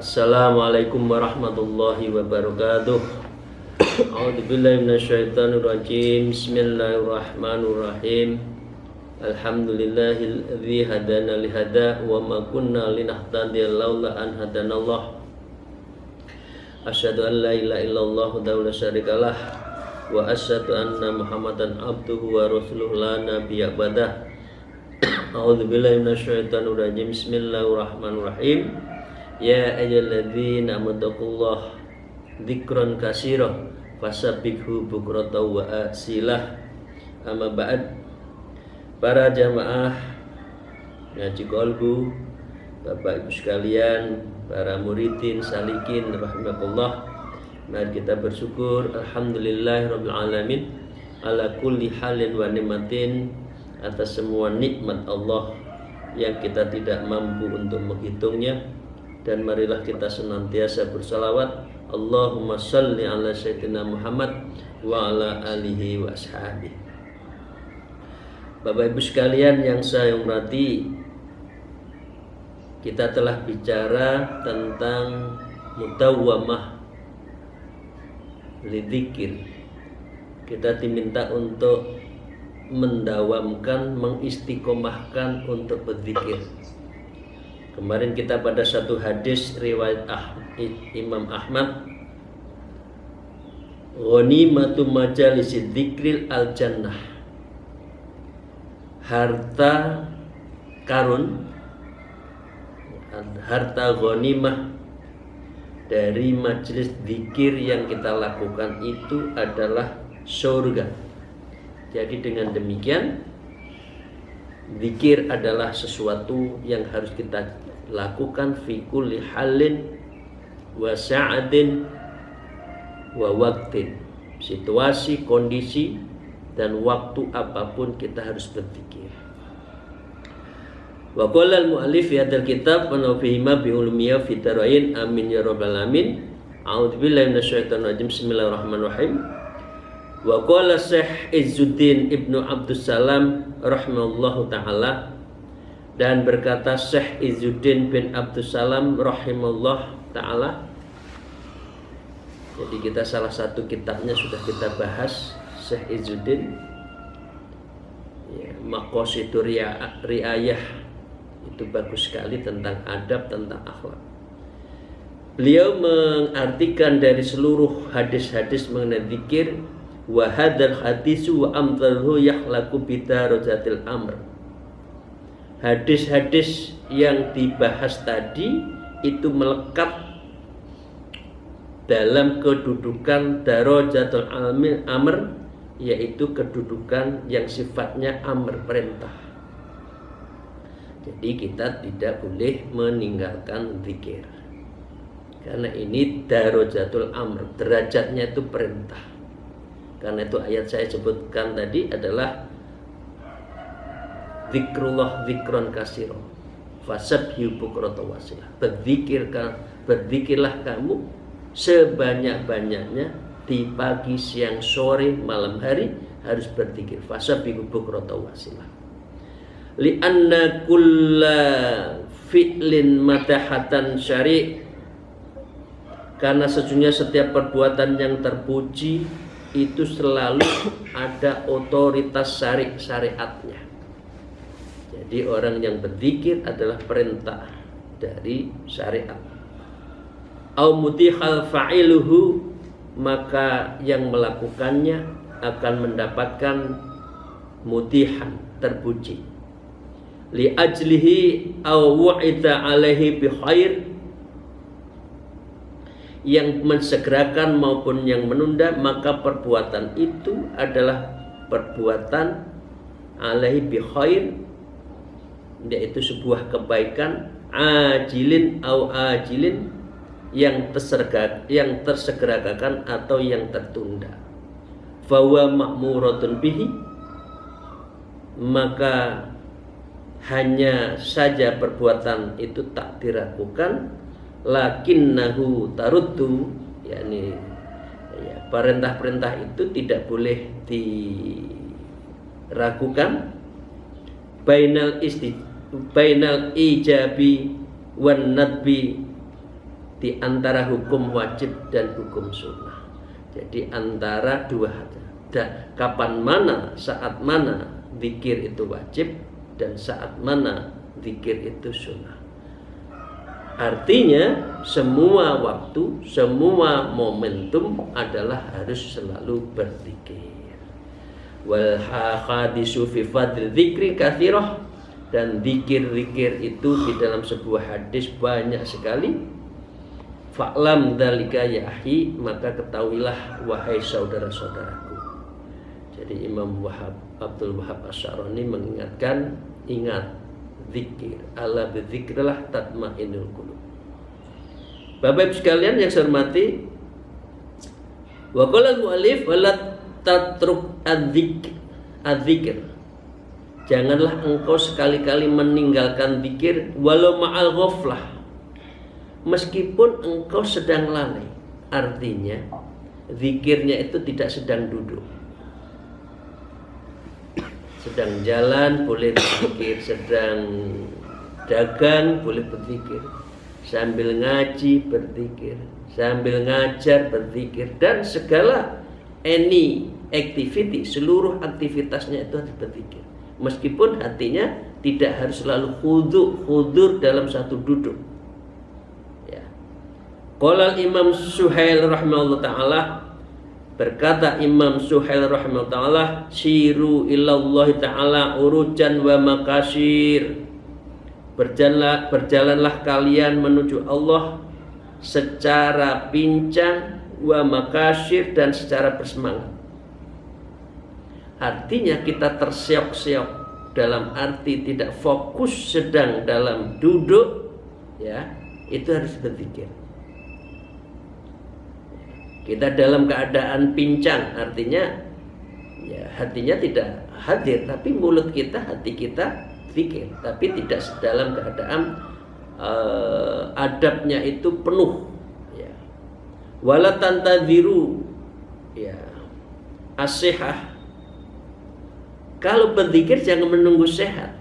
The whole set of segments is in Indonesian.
Assalamualaikum warahmatullahi wabarakatuh. A'udzubillahi minasyaitonirrajim. Bismillahirrahmanirrahim. Alhamdulillahilladzi hadana lihada wa ma kunna linahtadiya laula an hadanallah. Asyhadu an la ilaha illallah wahdahu la syarikalah wa asyhadu anna Muhammadan abduhu wa rasuluhu la nabiyya ba'dah. A'udzubillahi minasyaitonirrajim. Bismillahirrahmanirrahim. Ya ayyuhalladzina amanu dzikran katsira fasabbihhu bukratan wa asilah. Amma ba'd. Para jamaah ngaji qalbu, Bapak Ibu sekalian, para muridin salikin rahimakumullah, mari kita bersyukur alhamdulillahirabbil alamin ala kulli halin wa nikmatin, atas semua nikmat Allah yang kita tidak mampu untuk menghitungnya. Dan marilah kita senantiasa bersalawat, Allahumma salli ala sayyidina Muhammad wa ala alihi wa ashabihi. Bapak Ibu sekalian yang saya hormati, kita telah bicara tentang mudawwamah lidzikir. Kita diminta untuk mendawamkan, mengistiqomahkan untuk berzikir. Kemarin kita pada satu hadis riwayat Imam Ahmad, ghanimatu majalisid dzikril al jannah, harta karun, harta ghanimah dari majelis zikir yang kita lakukan itu adalah surga. Jadi dengan demikian, zikir adalah sesuatu yang harus kita lakukan fi kulli halin wa sa'adin wa waqtin. Situasi, kondisi, dan waktu apapun kita harus berzikir. Wa qala al-mu'allif fi hadzal kitab wa nafihima bi ulumiyya fi darain amin ya rabbal alamin. A'udzubillahi minasyaitonir rajim. Bismillahirrahmanirrahim. Wa qala Syekh Izzuddin Ibnu Abdussalam rahimahullahu ta'ala, dan berkata Syekh Izzuddin bin Abdussalam rahimahullah ta'ala. Jadi kita salah satu kitabnya sudah kita bahas, Syekh Izzuddin ya, Maqasidur Riayah, itu bagus sekali tentang adab, tentang akhlak. Beliau mengartikan dari seluruh hadis-hadis mengenai zikir, wa hadzal hadisu wa amthaluhu yakhlaqu bidarajatil amr. Hadis-hadis yang dibahas tadi itu melekat dalam kedudukan darajatul amr, yaitu kedudukan yang sifatnya amr, perintah. Jadi kita tidak boleh meninggalkan zikir, karena ini darajatul amr, derajatnya itu perintah. Karena itu ayat saya sebutkan tadi adalah zikrullah zikron kasiro fasabbihu bukratan wa asilah. Berzikirlah kamu sebanyak-banyaknya di pagi, siang, sore, malam hari harus berzikir. Fasabbihu bukratan wa asilah. Li'anna kulla fi'lin matahatan syari', karena sesungguhnya setiap perbuatan yang terpuji itu selalu ada otoritas syariatnya. Jadi orang yang berzikir adalah perintah dari syariat. Au mutihal fa'iluhu, maka yang melakukannya akan mendapatkan mutihan, terpuji. Li ajlihi au wa'ida alaihi bi khair, yang mensegerakan maupun yang menunda, maka perbuatan itu adalah perbuatan alaihi bi khair, yaitu sebuah kebaikan, ajilin au ajilin, yang tersegerakan atau yang tertunda. Fawa ma'muratun bihi, maka hanya saja perbuatan itu tak diragukan, lakinnahu taruddu, yakni perintah-perintah itu tidak boleh diragukan, bainal ijabi wan nadbi, di antara hukum wajib dan hukum sunnah. Jadi antara dua, kapan mana, saat mana zikir itu wajib dan saat mana zikir itu sunnah. Artinya semua waktu, semua momentum adalah harus selalu berzikir. Wal hadisu fi fadl dzikri katsirah, dan zikir-zikir itu di dalam sebuah hadis banyak sekali. Fa'lam dzalika ya akhi, maka ketahuilah wahai saudara-saudaraku. Jadi Imam Abdul Wahab Asy'arani mengingatkan, ingat zikir, ala bidzikrillah tatmainnul qulub. Bapak Ibu sekalian yang saya hormati, wa qala al-mu'allif wala tatruk adzikr. Janganlah engkau sekali-kali meninggalkan zikir walau ma'al ghaflah, meskipun engkau sedang lalai. Artinya zikirnya itu tidak sedang duduk. Sedang jalan boleh berzikir, sedang dagang boleh berzikir, sambil ngaji berzikir, sambil ngajar berzikir, dan segala any activity, seluruh aktivitasnya itu harus berzikir. Meskipun hatinya tidak harus selalu khudur dalam satu duduk. Ya. Qala Imam Suhail rahimahullah ta'ala, berkata Imam Suhail rahimahullah ta'ala, siru ilallahi ta'ala urujan wa makasir, berjalanlah kalian menuju Allah secara pincang, wa makasir, dan secara bersemangat. Artinya kita terseok-seok, dalam arti tidak fokus, sedang dalam duduk, ya, itu harus berzikir. Kita dalam keadaan pincang, artinya ya hatinya tidak hadir, tapi mulut kita, hati kita zikir, tapi tidak dalam keadaan adabnya itu penuh, ya. Wala tantadziru, ya, as-sihah. Kalau berzikir jangan menunggu sehat,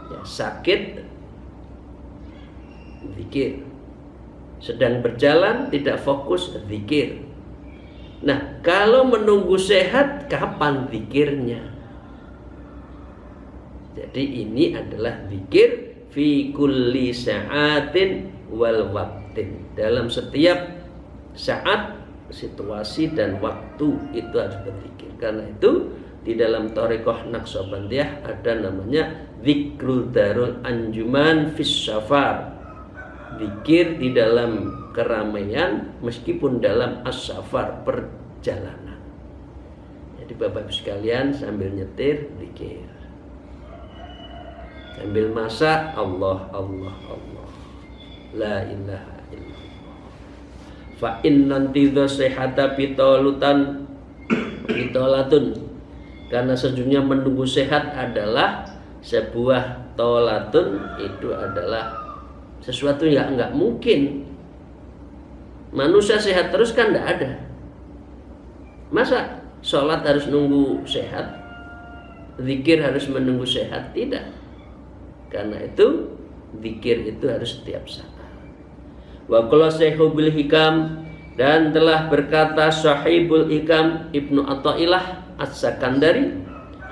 ya, sakit zikir, sedang berjalan tidak fokus zikir. Nah, kalau menunggu sehat, kapan zikirnya? Jadi ini adalah zikir fi kulli sa'atin wal waqtin, dalam setiap saat, situasi, dan waktu itu harus berzikir. Karena itu di dalam Thariqah Naqsabandiyah ada namanya zikrul darul anjuman fis safar, zikir di dalam keramaian meskipun dalam as-safar, perjalanan. Jadi Bapak Ibu sekalian, sambil nyetir zikir, sambil masak Allah Allah Allah, la ilaha illallah. Fa inna tidza sihata bitolatun, karena sejujurnya menunggu sehat adalah sebuah tolatun, itu adalah sesuatu yang enggak mungkin. Manusia sehat terus kan enggak ada. Masa sholat harus nunggu sehat, zikir harus menunggu sehat? Tidak. Karena itu zikir itu harus setiap saat. Wa qala Syaikhubil Hikam, dan telah berkata Sahibul Hikam Ibnu Athaillah As-Sakandari,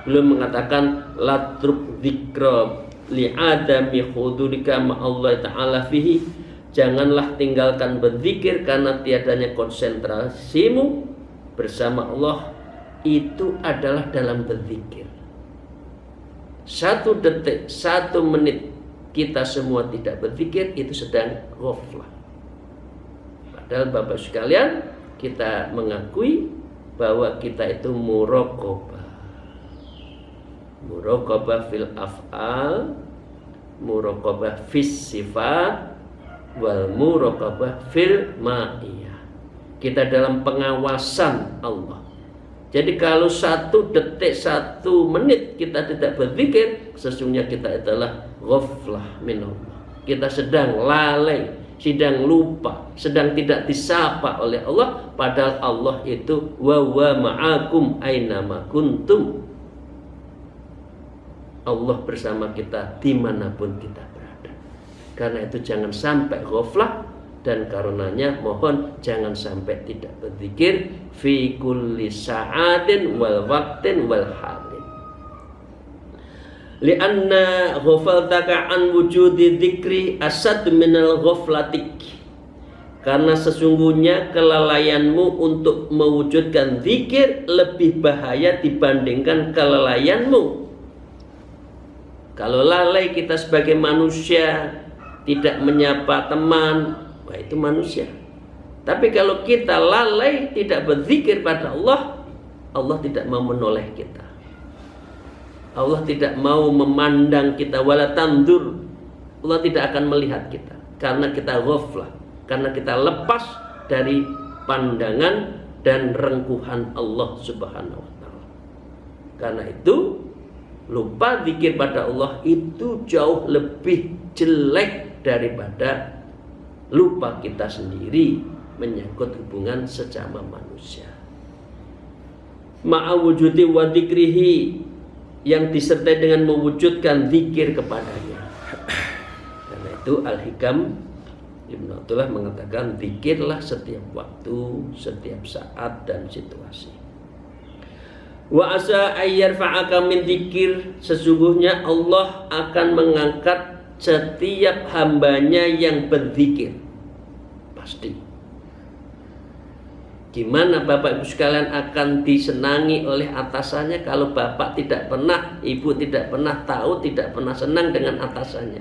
belum mengatakan latruk dzikra li'adami hudurika ma'allah ta'ala fihi, janganlah tinggalkan berzikir karena tiadanya konsentrasimu bersama Allah. Itu adalah dalam berzikir. 1 detik, 1 menit kita semua tidak berzikir, itu sedang ghaflah. Padahal Bapak sekalian, kita mengakui bahwa kita itu muraqabah. Muraqabah fil af'al, muraqabah fis sifat, wal muraqabah fil ma'iyah. Kita dalam pengawasan Allah. Jadi kalau 1 detik 1 menit kita tidak berzikir, sesungguhnya kita adalah ghaflah minallah. Kita sedang lalai, sedang lupa, sedang tidak disapa oleh Allah, padahal Allah itu wa ma'akum ainama kuntum. Allah bersama kita dimanapun kita berada. Karena itu jangan sampai ghaflah, dan karenanya mohon jangan sampai tidak berzikir fi kulli sa'atin wal waqtin wal halin. Lianna ghafaltaka an wujudi dzikri asad minal ghaflatik. Karena sesungguhnya kelalaianmu untuk mewujudkan zikir lebih bahaya dibandingkan kelalaianmu. Kalau lalai kita sebagai manusia tidak menyapa teman, wah itu manusia. Tapi kalau kita lalai tidak berzikir pada Allah, Allah tidak mau menoleh kita. Allah tidak mau memandang kita, wala tandur. Allah tidak akan melihat kita karena kita ghaflah, karena kita lepas dari pandangan dan rengkuhan Allah Subhanahu wa taala. Karena itu lupa zikir pada Allah itu jauh lebih jelek daripada lupa kita sendiri menyangkut hubungan sesama manusia. Ma'a wujudi wa dzikrihi, yang disertai dengan mewujudkan zikir kepadanya. Karena itu Al-Hikam Ibnu Athaillah mengatakan zikirlah setiap waktu, setiap saat dan situasi. Wa asa ayyarfa'aka min dzikir, sesungguhnya Allah akan mengangkat setiap hambanya yang berzikir. Pasti. Gimana Bapak Ibu sekalian akan disenangi oleh atasannya kalau Bapak tidak pernah, Ibu tidak pernah tahu, tidak pernah senang dengan atasannya?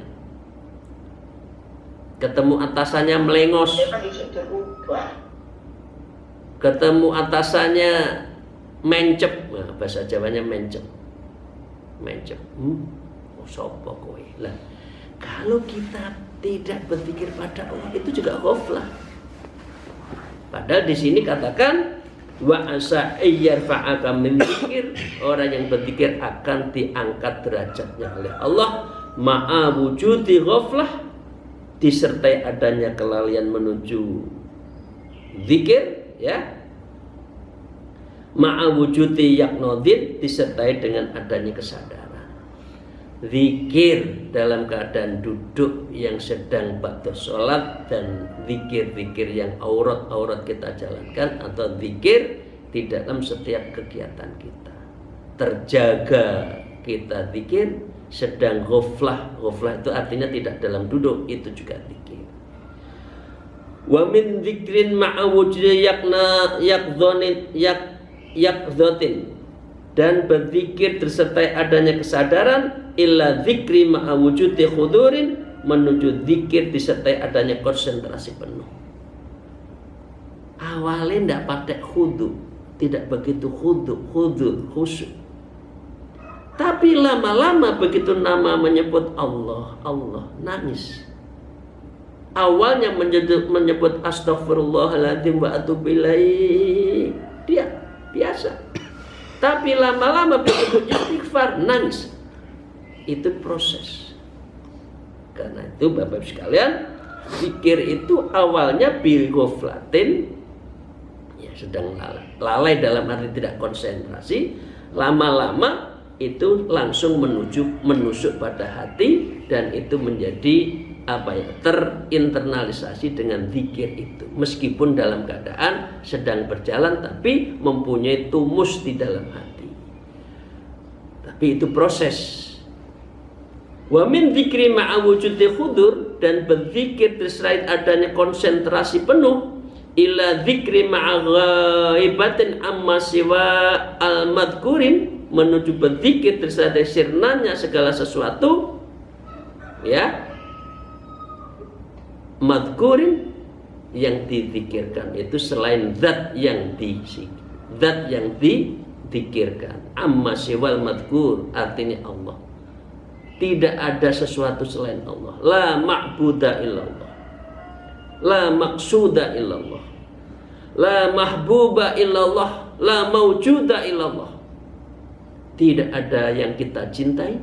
Ketemu atasannya melengos, ketemu atasannya mencep, nah, bahasa Jawanya mencep. Sopo kowe. Lah, kalau kita tidak berpikir pada Allah itu juga ghaflah. Padahal di sini katakan wa asa ayyarfa'aka min dzikir, orang yang berzikir akan diangkat derajatnya oleh Allah ma'a wujudi ghaflah, disertai adanya kelalaian menuju zikir, ya. Ma'a wujudi yaqnadin, disertai dengan adanya kesadaran. Zikir dalam keadaan duduk yang sedang ba'da sholat, dan zikir-zikir yang aurat-aurat kita jalankan, atau zikir di dalam setiap kegiatan kita. Terjaga kita zikir, sedang ghaflah. Ghaflah itu artinya tidak dalam duduk, itu juga zikir. Wa min dzikrin ma'a wujudi yaqdhatin, dan berzikir tersertai adanya kesadaran, illa dzikri ma'a wujudi khudurin, menuju zikir disertai adanya konsentrasi penuh. Awalnya tidak pakai khudu, tidak begitu khusyuk. Tapi lama-lama begitu nama menyebut Allah, nangis. Awalnya menyebut astaghfirullahaladzim wa atubu ilaih, dia biasa. Tapi lama-lama begitu istighfar, nangis. Itu proses. Karena itu Bapak Ibu sekalian, zikir itu awalnya bil ghaflatin, ya sedang lalai dalam arti tidak konsentrasi. Lama-lama itu langsung menusuk pada hati, dan itu menjadi terinternalisasi dengan zikir itu. Meskipun dalam keadaan sedang berjalan, tapi mempunyai tumus di dalam hati. Tapi itu proses. Wa min dzikri ma'a wujudi khudur, dan berzikir tersertai adanya konsentrasi penuh, ila dzikri ma'a ghaibatin amma siwa al-madhkurin, menuju berzikir tersertai sirnanya segala sesuatu, ya, madhkurin, yang dizikirkan itu selain zat yang dizikirkan. Amma siwal madhkur, artinya Allah. Tidak ada sesuatu selain Allah. La ma'buda illallah. la maqsuda illallah, la mahbuba illallah, la mawjuda illallah. Tidak ada yang kita cintai,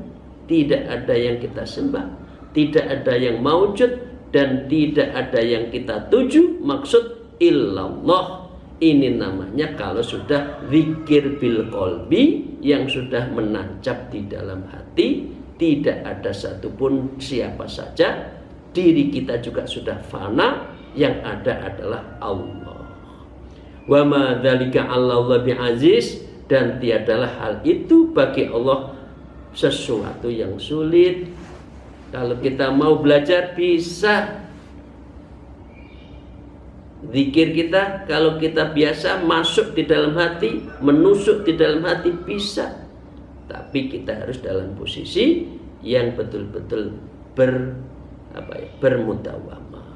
tidak ada yang kita sembah, tidak ada yang maujud, dan tidak ada yang kita tuju maksud illallah. Ini namanya kalau sudah zikir bil qalbi, yang sudah menancap di dalam hati. Tidak ada satupun siapa saja, diri kita juga sudah fana, yang ada adalah Allah. Wa ma dzalika 'alallahi bi'aziz, dan tiadalah hal itu bagi Allah sesuatu yang sulit. Kalau kita mau belajar bisa. Zikir kita kalau kita biasa masuk di dalam hati, menusuk di dalam hati bisa. Tapi kita harus dalam posisi yang betul-betul bermudawamah.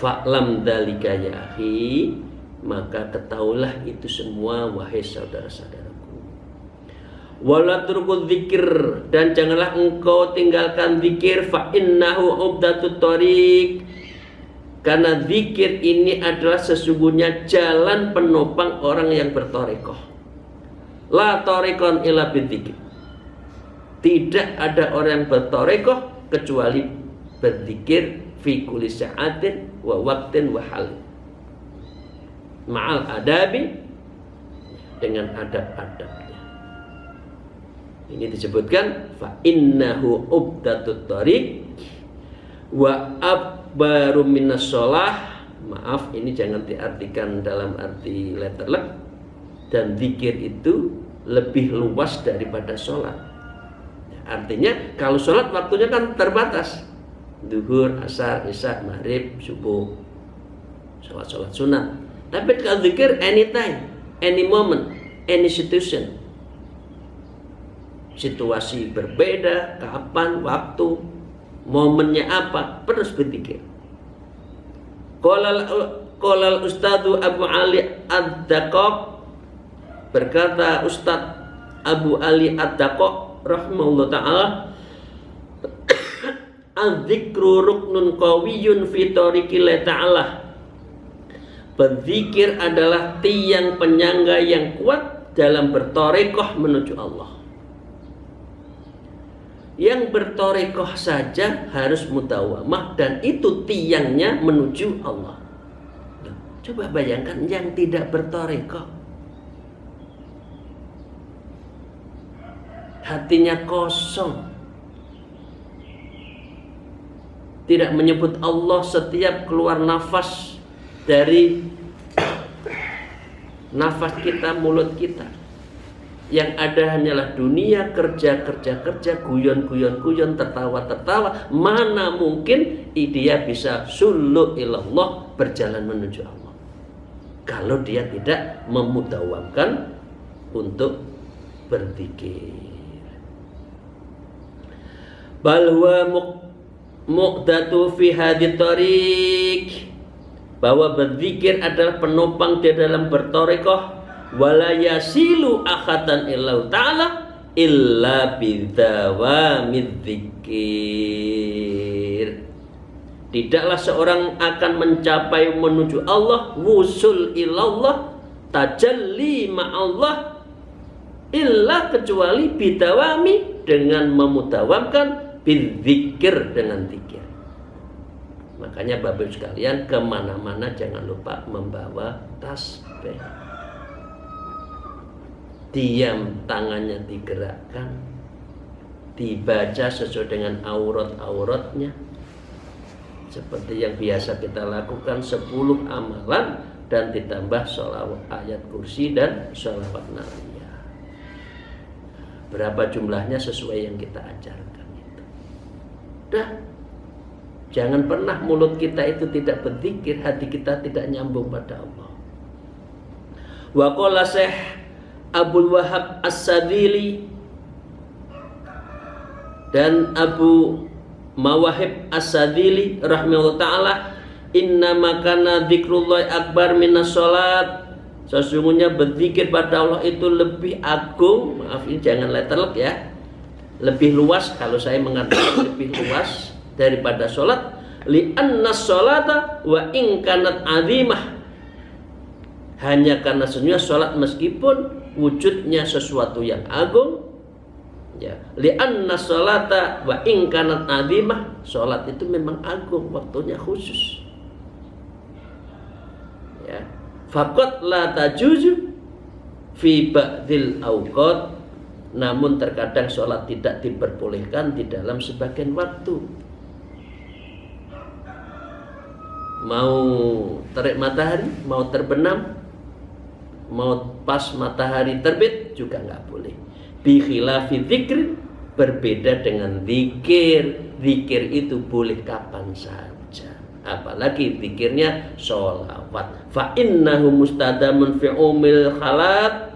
Fa'lam dzalika ya akhi, maka ketahuilah itu semua wahai saudara-saudaraku. Wala turku dzikir, dan janganlah engkau tinggalkan zikir, fa innahu ubdatut thoriq, karena zikir ini adalah sesungguhnya jalan penopang orang yang bertorekoh. La thoriqon illa bidzikir, tidak ada orang yang bertorekoh kecuali berzikir fi kulli sa'atin wa waqtin wa halin, ma'al adabi, dengan adab-adabnya. Ini disebutkan fa innahu ubdatut thoriq wa abbaru minas shalah. Maaf, ini jangan diartikan dalam arti letterlek. Dan zikir itu lebih luas daripada sholat. Artinya kalau sholat waktunya kan terbatas, duhur, asar, isya, maghrib, subuh, sholat sunat. Tapi kalau zikir anytime, any moment, any situation. Situasi berbeda, kapan, waktu, momennya apa, terus berzikir. Qolal Ustadz Abu Ali Ad-Daqaq, berkata Ustadz Abu Ali Ad-Daqaq rahimahullah ta'ala, az-zikru ruknun qawiyyun fi tariqillah ta'ala, berzikir adalah tiang penyangga yang kuat dalam bertorekoh menuju Allah. Yang bertorekoh saja harus mudawamah, dan itu tiangnya menuju Allah. Coba bayangkan yang tidak bertorekoh, hatinya kosong, tidak menyebut Allah setiap keluar nafas dari nafas kita, mulut kita. Yang ada hanyalah dunia, kerja, guyon, tertawa. Mana mungkin dia bisa suluk ilallah, berjalan menuju Allah, kalau dia tidak memudawamkan untuk berzikir. Bal huwa muqdatu fi hadhihi thariq, bahwa berzikir adalah penopang di dalam bertorekoh. Wala yasilu ahadan illahu ta'ala illa bidawamid dzikir. Tidaklah seorang akan mencapai menuju Allah, wusul ilallah, tajalli ma'allah, illa kecuali bidawami, dengan memudawamkan, bidzikir, dengan zikir. Makanya Bapak sekalian, kemana-mana jangan lupa membawa tasbih. Diam, tangannya digerakkan, dibaca sesuai dengan aurat-auratnya, seperti yang biasa kita lakukan 10 amalan, dan ditambah sholawat ayat kursi dan sholawat nariyah. Berapa jumlahnya sesuai yang kita ajarkan itu. Dah, jangan pernah mulut kita itu tidak berzikir, hati kita tidak nyambung pada Allah. Wa qala Syekh Abdul Wahab As-Sadili dan Abu Mawahib As-Sadili rahimahullah ta'ala, inna makana dzikrullah akbar minas sholat, sesungguhnya berzikir pada Allah itu lebih agung. Maaf, ini jangan letterlek ya, lebih luas. Kalau saya mengatakan lebih luas daripada sholat. li'anna sholata wa in kanat azimah, hanya karena sesungguhnya sholat meskipun wujudnya sesuatu yang agung, ya, li'anna sholata wa in kanat azimah, sholat itu memang agung, waktunya khusus, ya. Faqat la tajuzu fi ba'dil awqat, namun terkadang sholat tidak diperbolehkan di dalam sebagian waktu. Mau terik matahari, mau terbenam, mau pas matahari terbit juga nggak boleh. Bi khilafi dzikr, berbeda dengan zikir. Zikir itu boleh kapan saja, apalagi zikirnya sholawat. Fa innahu mustadamun fi umil khalat,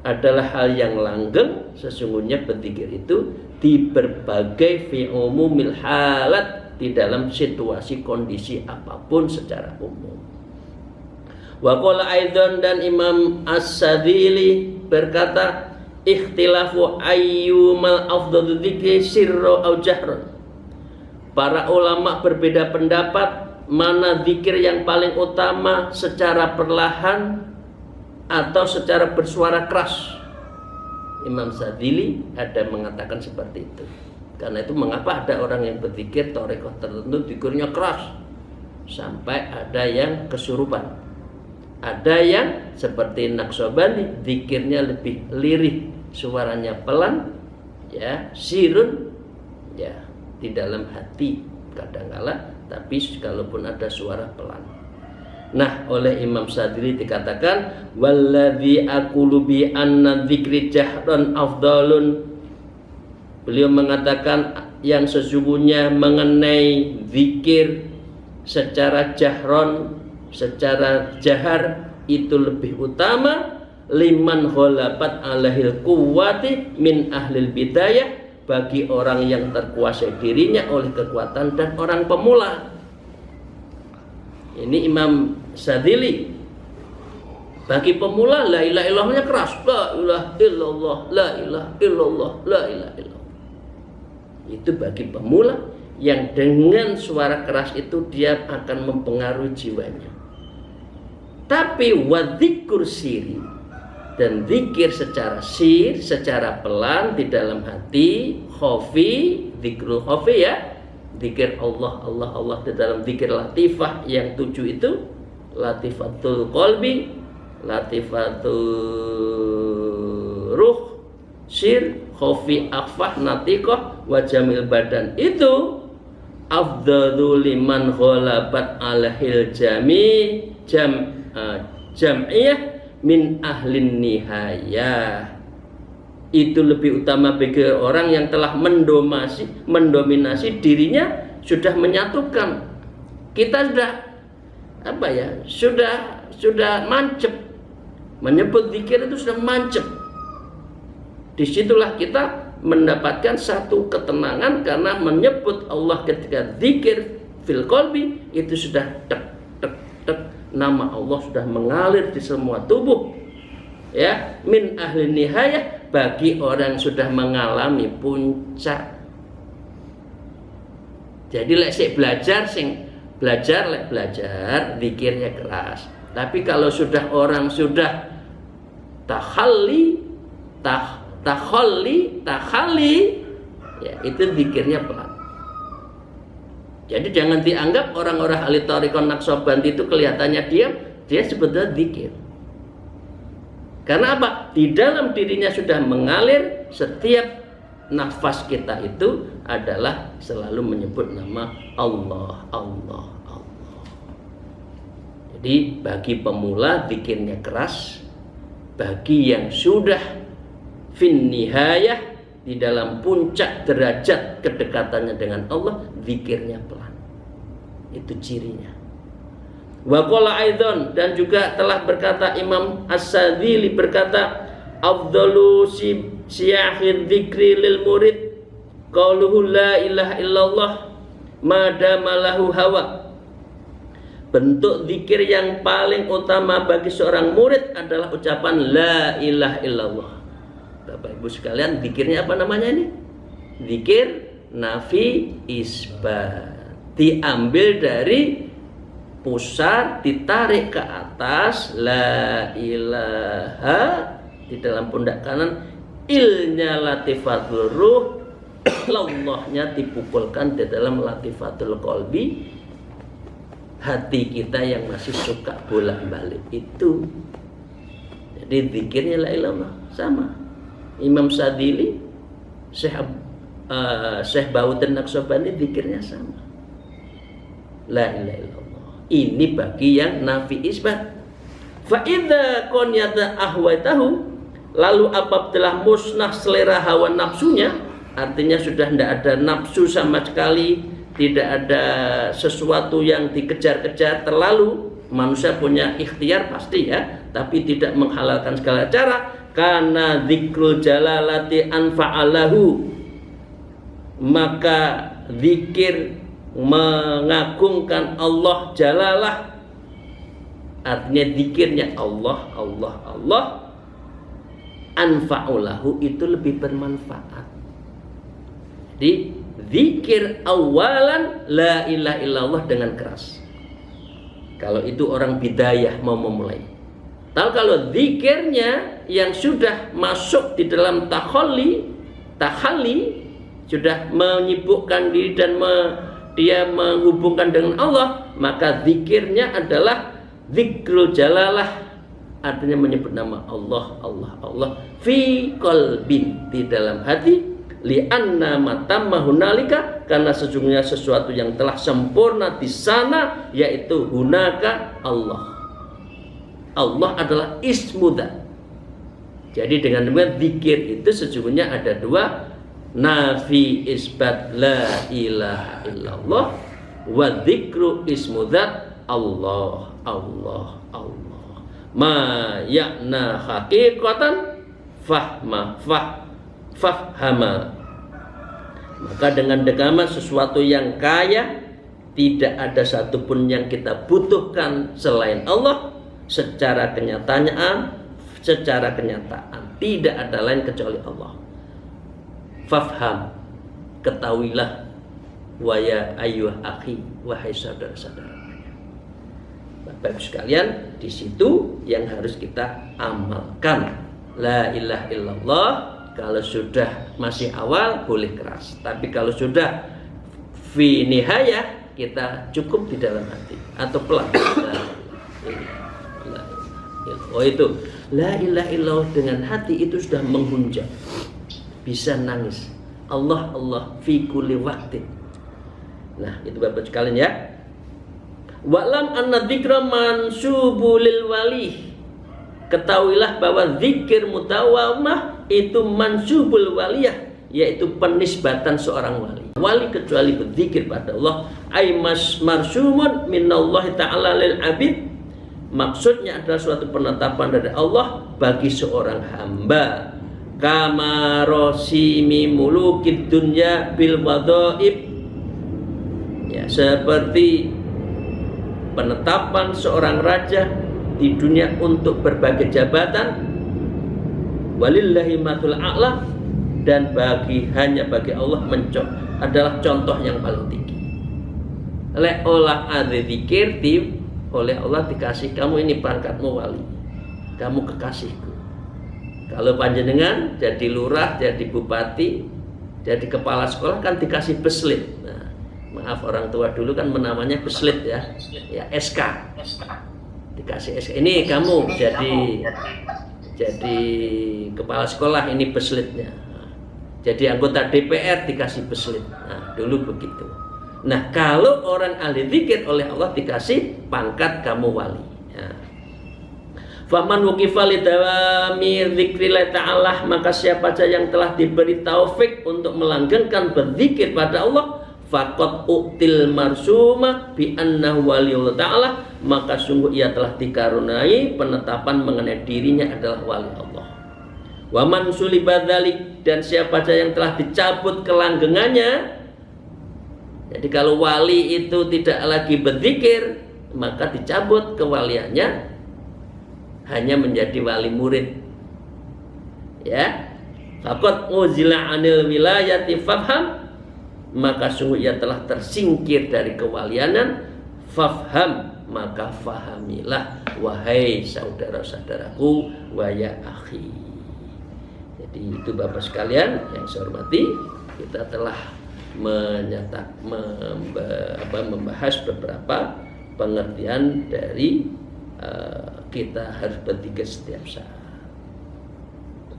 adalah hal yang langgeng. Sesungguhnya berzikir itu di berbagai fi umumil halat, di dalam situasi kondisi apapun secara umum. Wa qala aidan, dan Imam As-Sadili berkata, ikhtilafu ayyumal afdhalu dzikri sirra au jahran. Para ulama berbeda pendapat mana zikir yang paling utama, secara perlahan atau secara bersuara keras. Imam Sadili ada mengatakan seperti itu. Karena itu mengapa ada orang yang berzikir tarekat tertentu zikirnya keras sampai ada yang kesurupan. Ada yang seperti Naqsyabandi zikirnya lebih lirih, suaranya pelan, ya, sirun, ya, di dalam hati kadangkala, tapi kalaupun ada suara pelan. Nah, oleh Imam Sadili dikatakan, walladzi aqulu bi anna dzikri jahran afdalun. Beliau mengatakan yang sesungguhnya mengenai zikir secara jahron, secara jahar itu lebih utama, liman ghalabat alahil quwwati min ahlil bidayah, bagi orang yang terkuasai dirinya oleh kekuatan dan orang pemula. Ini Imam Sadili. Bagi pemula la ilaha illallahnya keras, la ilaha illallah, la ilaha illallah, la ilaha illallah. Itu bagi pemula yang dengan suara keras itu dia akan mempengaruhi jiwanya. Tapi wadzikur siri, dan zikir secara sir, secara pelan di dalam hati, khofi, zikrul khofi, ya, zikir Allah, Allah, Allah di dalam zikir latifah yang 7 itu, latifatul qalbi, latifatul ruh, sir, khofi, akhfah, natiqah, wajamil badan, itu afdhalu liman ghalabat alahil jam'iyah min ahlin nihayah. Itu lebih utama bagi orang yang telah mendominasi dirinya, sudah menyatukan. Kita sudah sudah mancep, menyebut zikir itu sudah mancep. Disitulah kita mendapatkan satu ketenangan, karena menyebut Allah ketika zikir fil qalbi itu sudah tek tek tek, nama Allah sudah mengalir di semua tubuh, ya, min ahli nihayah, bagi orang yang sudah mengalami puncak. Jadi lek sik belajar zikirnya keras. Tapi kalau sudah orang sudah takhalli, ya, itu zikirnya pelan. Jadi jangan dianggap orang-orang ahli thariqah Naqsyabandi itu kelihatannya diam, dia sebetulnya zikir. Karena apa? Di dalam dirinya sudah mengalir, setiap nafas kita itu adalah selalu menyebut nama Allah, Allah, Allah. Jadi bagi pemula zikirnya keras, bagi yang sudah fin nihayah, di dalam puncak derajat kedekatannya dengan Allah, zikirnya pelan. Itu cirinya. Wa qala aidan, dan juga telah berkata Imam As-Sadili berkata, afdalu siyahid dzikri lil murid qauluhu la ilaha illallah madama lahu hawa. Bentuk zikir yang paling utama bagi seorang murid adalah ucapan la ilaha illallah. Bapak Ibu sekalian, zikirnya apa namanya ini? Zikir nafi isbat. diambil dari pusat, ditarik ke atas, la ilaha di dalam pundak kanan, ilnya latifatul ruh, lallahnya dipukulkan di dalam latifatul qalbi, hati kita yang masih suka bolak-balik itu. Jadi zikirnya la ilaha sama. Imam Sadili, Syekh Bautin Naqsyabandi zikirnya sama. La ilaha illallah. Ini bagi yang nafi isbat. Fa idza qanyata ahwatahu, lalu apabila musnah selera hawa nafsunya, artinya sudah tidak ada nafsu sama sekali, tidak ada sesuatu yang dikejar-kejar terlalu. Manusia punya ikhtiar pasti ya, tapi tidak menghalalkan segala cara. Karena dzikrul jalalati anfa'alahu, maka zikir mengagungkan Allah jalalah, artinya zikirnya Allah Allah Allah, anfa'ulahu itu lebih bermanfaat. Jadi zikir awalan la ilaha illallah dengan keras. Kalau itu orang bidayah mau memulai. Tahu kalau zikirnya yang sudah masuk di dalam tahalli, sudah menyibukkan diri dan dia menghubungkan dengan Allah, maka zikirnya adalah zikrul jalalah, artinya menyebut nama Allah Allah Allah fi qalbin, di dalam hati, li'anna matamma hunalika, karena sesungguhnya sesuatu yang telah sempurna di sana, yaitu hunaka Allah. Allah adalah ismudzat. Jadi dengan demikian zikir itu sesungguhnya ada dua, nafi isbat la ilaha illallah, wa dzikru ismudzat Allah Allah Allah, ma ya'na haqiqatan fahma fahama. Maka dengan dekaman sesuatu yang kaya, tidak ada satupun yang kita butuhkan selain Allah. Secara kenyataan tidak ada lain kecuali Allah. Fafham, ketahuilah, waya ayyuh akhi, wahai saudara-saudara. Bapak Ibu sekalian, di situ yang harus kita amalkan. La ilaha illallah, kalau sudah masih awal boleh keras, tapi kalau sudah fi nihayah, kita cukup di dalam hati atau pelan. Oh itu la ilaha illallah dengan hati itu sudah menghunjam, bisa nangis. Allah Allah fi kulli waqtin. Nah, itu Bapak sekalian ya. Wa'lam anna dzikra mansubul lil wali. Ketahuilah bahwa zikir mutawamah itu mansubul waliyah, yaitu penisbatan seorang wali. Wali kecuali berzikir pada Allah, ay marsumun minallahi ta'ala lil abid. Maksudnya adalah suatu penetapan dari Allah bagi seorang hamba. Kama rosimi mulukid dunya bil wadhaib. Ya, seperti penetapan seorang raja di dunia untuk berbagai jabatan. Walillahi mathul a'la, dan hanya bagi Allah adalah contoh yang paling tinggi. Olah adze zikir oleh Allah dikasih, kamu ini pangkatmu wali, kamu kekasihku. Kalau panjenengan jadi lurah, jadi bupati, jadi kepala sekolah kan dikasih beslit. Nah, maaf orang tua dulu kan menamanya beslit ya SK. Dikasih SK. Ini kamu jadi kepala sekolah, ini beslitnya. Jadi anggota DPR dikasih beslit. Nah, dulu begitu. Nah, kalau orang ahli zikir oleh Allah dikasih pangkat kamu wali. Ya. Faman wuqifa li dawami dzikrillah ta'ala, maka siapa saja yang telah diberi taufik untuk melanggengkan berzikir pada Allah, faqad uqtil marsuma bi annahu waliyullah ta'ala, maka sungguh ia telah dikaruniai penetapan mengenai dirinya adalah wali Allah. Wa man suliba dzalik, dan siapa saja yang telah dicabut kelanggengannya. Jadi kalau wali itu tidak lagi berzikir, maka dicabut kewaliannya, hanya menjadi wali murid. Ya, faqad uzila anil wilayati fafham, maka sungguh ia telah tersingkir dari kewalianan. Fafham, maka fahamilah, wahai saudara-saudaraku, wa ya akhi. Jadi itu Bapak sekalian yang saya hormati, kita telah membahas beberapa pengertian dari kita harus berzikir setiap saat.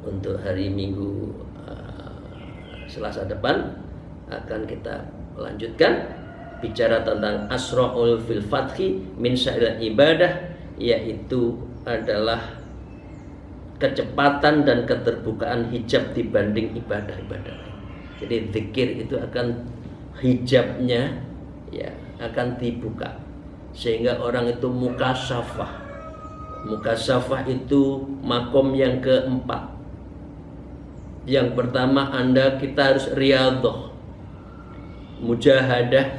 Untuk hari Minggu Selasa depan akan kita lanjutkan bicara tentang asra'ul fil fathi min sa'il ibadah, yaitu adalah kecepatan dan keterbukaan hijab dibanding ibadah-ibadah lain. Jadi zikir itu akan hijabnya ya akan dibuka sehingga orang itu mukasyafah. Mukasyafah itu makom yang keempat. Yang pertama kita harus riyadhah, mujahadah,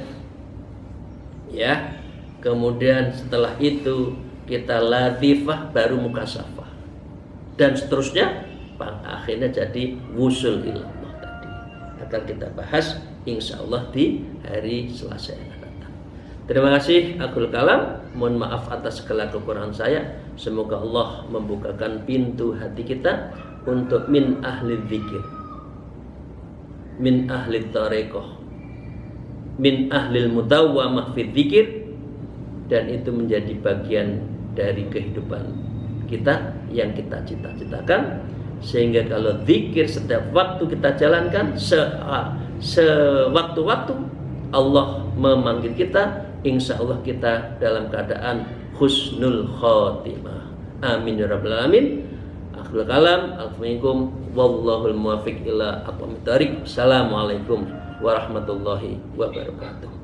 ya. Kemudian setelah itu kita latifah, baru mukasyafah, dan seterusnya akhirnya jadi wusul ilallah. Tadi akan kita bahas insyaallah di hari Selasa yang akan datang. Terima kasih. Akhul kalam, mohon maaf atas segala kekurangan saya. Semoga Allah membukakan pintu hati kita untuk min ahli dzikir, min ahli thariqah, min ahlil mudawwamah fi dzikir, dan itu menjadi bagian dari kehidupan kita yang kita cita-citakan, sehingga kalau zikir setiap waktu kita jalankan sewaktu-waktu Allah memanggil kita, insya Allah kita dalam keadaan husnul khotimah. Amin ya rabbal alamin. Akhirul kalam, alaikum wallahul muwaffiq ila aqwamit thariq. Assalamualaikum warahmatullahi wabarakatuh.